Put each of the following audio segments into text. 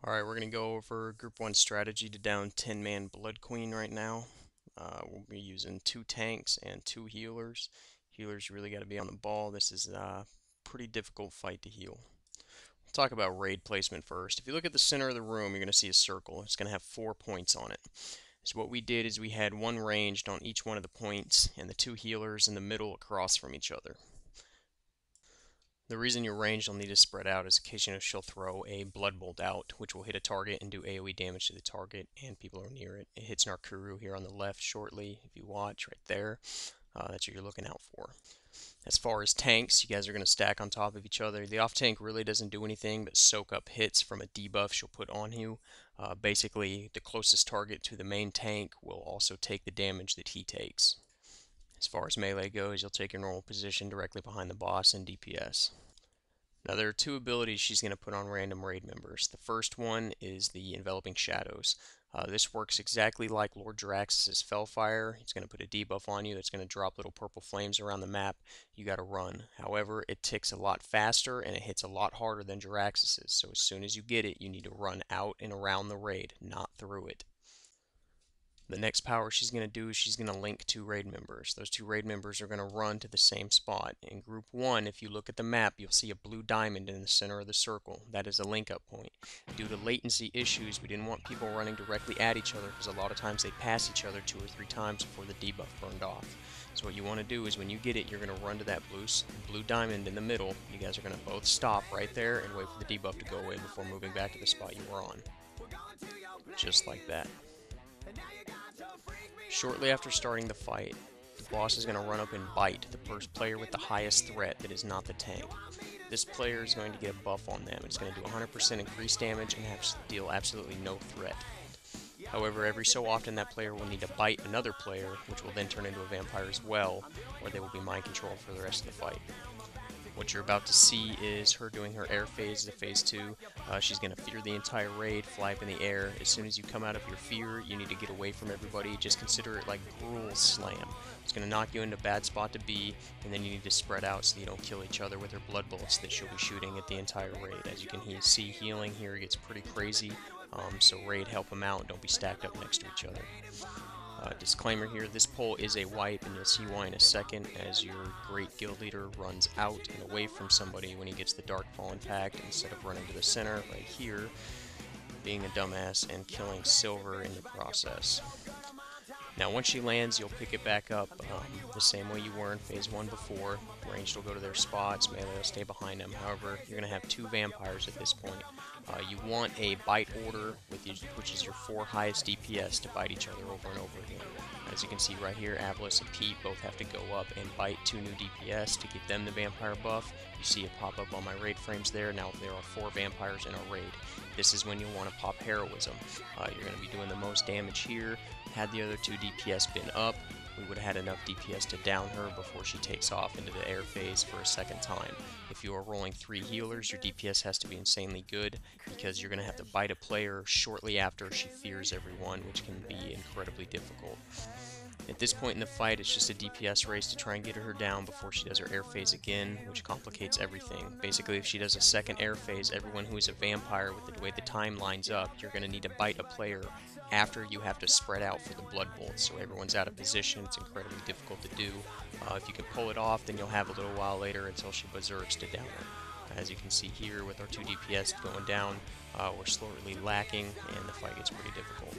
Alright, we're going to go over Group 1 strategy to down 10-man Blood Queen right now. We'll be using 2 tanks and 2 healers. Healers really got to be on the ball. This is a pretty difficult fight to heal. We'll talk about raid placement first. If you look at the center of the room, you're going to see a circle. It's going to have 4 points on it. So what we did is we had one ranged on each one of the points and the 2 healers in the middle across from each other. The reason your range will need to spread out is occasionally she'll throw a blood bolt out, which will hit a target and do AoE damage to the target, and people are near it. It hits Narkuru here on the left shortly, if you watch right there. That's what you're looking out for. As far as tanks, you guys are going to stack on top of each other. The off tank really doesn't do anything but soak up hits from a debuff she'll put on you. Basically, the closest target to the main tank will also take the damage that he takes. As far as melee goes, you'll take your normal position directly behind the boss in DPS. Now there are 2 abilities she's going to put on random raid members. The first one is the Enveloping Shadows. This works exactly like Lord Jaraxxus' Fellfire. He's going to put a debuff on you that's going to drop little purple flames around the map. You got to run. However, it ticks a lot faster and it hits a lot harder than Jaraxxus's. So as soon as you get it, you need to run out and around the raid, not through it. The next power she's going to do is she's going to link 2 raid members. Those 2 raid members are going to run to the same spot. In Group 1, if you look at the map, you'll see a blue diamond in the center of the circle. That is a link-up point. Due to latency issues, we didn't want people running directly at each other because a lot of times they pass each other 2 or 3 times before the debuff burned off. So what you want to do is when you get it, you're going to run to that blue diamond in the middle. You guys are going to both stop right there and wait for the debuff to go away before moving back to the spot you were on. Just like that. Shortly after starting the fight, the boss is going to run up and bite the first player with the highest threat that is not the tank. This player is going to get a buff on them. It's going to do 100% increased damage and deal absolutely no threat. However, every so often that player will need to bite another player, which will then turn into a vampire as well, or they will be mind controlled for the rest of the fight. What you're about to see is her doing her air phase, the phase 2. She's going to fear the entire raid, fly up in the air. As soon as you come out of your fear, you need to get away from everybody. Just consider it like Gruul Slam. It's going to knock you into a bad spot to be, and then you need to spread out so you don't kill each other with her blood bolts that she'll be shooting at the entire raid. As you can see, healing here gets pretty crazy, so raid, help them out. Don't be stacked up next to each other. Disclaimer here, this poll is a wipe, and you'll see why in a second as your great guild leader runs out and away from somebody when he gets the Dark Fallen Pact instead of running to the center right here, being a dumbass and killing Silver in the process. Now once she lands, you'll pick it back up the same way you were in phase 1 before. Ranged will go to their spots, melee will stay behind them. However, you're going to have 2 vampires at this point. You want a bite order, which is your 4 highest DPS, to bite each other over and over again. As you can see right here, Avalis and Pete both have to go up and bite 2 new DPS to give them the vampire buff. You see it pop up on my raid frames there. Now there are 4 vampires in our raid. This is when you'll want to pop Heroism. You're going to be doing the most damage here. Had the other 2 DPS been up, we would have had enough DPS to down her before she takes off into the air phase for a second time. If you are rolling 3 healers, your DPS has to be insanely good because you're going to have to bite a player shortly after she fears everyone, which can be incredibly difficult. At this point in the fight, it's just a DPS race to try and get her down before she does her air phase again, which complicates everything. Basically, if she does a second air phase, everyone who is a vampire, with the way the time lines up, you're going to need to bite a player after you have to spread out for the blood bolts, so everyone's out of position. It's incredibly difficult to do. If you can pull it off, then you'll have a little while later until she berserks to down her. As you can see here with our 2 DPS going down, we're slowly lacking, and the fight gets pretty difficult.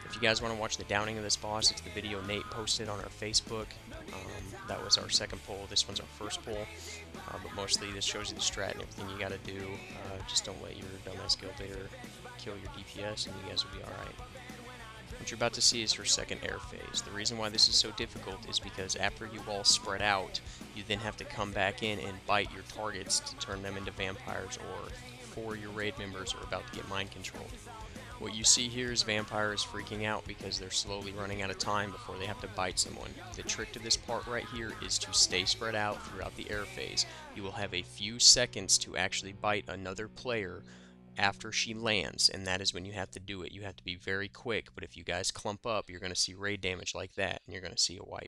If you guys want to watch the downing of this boss, it's the video Nate posted on our Facebook. That was our second poll. This one's our first poll. But mostly this shows you the strat and everything you gotta do. Just don't let your dumbass guild leader kill your DPS and you guys will be alright. What you're about to see is her second air phase. The reason why this is so difficult is because after you all spread out, you then have to come back in and bite your targets to turn them into vampires, or 4 your raid members are about to get mind controlled. What you see here is vampires freaking out because they're slowly running out of time before they have to bite someone. The trick to this part right here is to stay spread out throughout the air phase. You will have a few seconds to actually bite another player after she lands, and that is when you have to do it. You have to be very quick, but if you guys clump up, you're going to see raid damage like that, and you're going to see a wipe.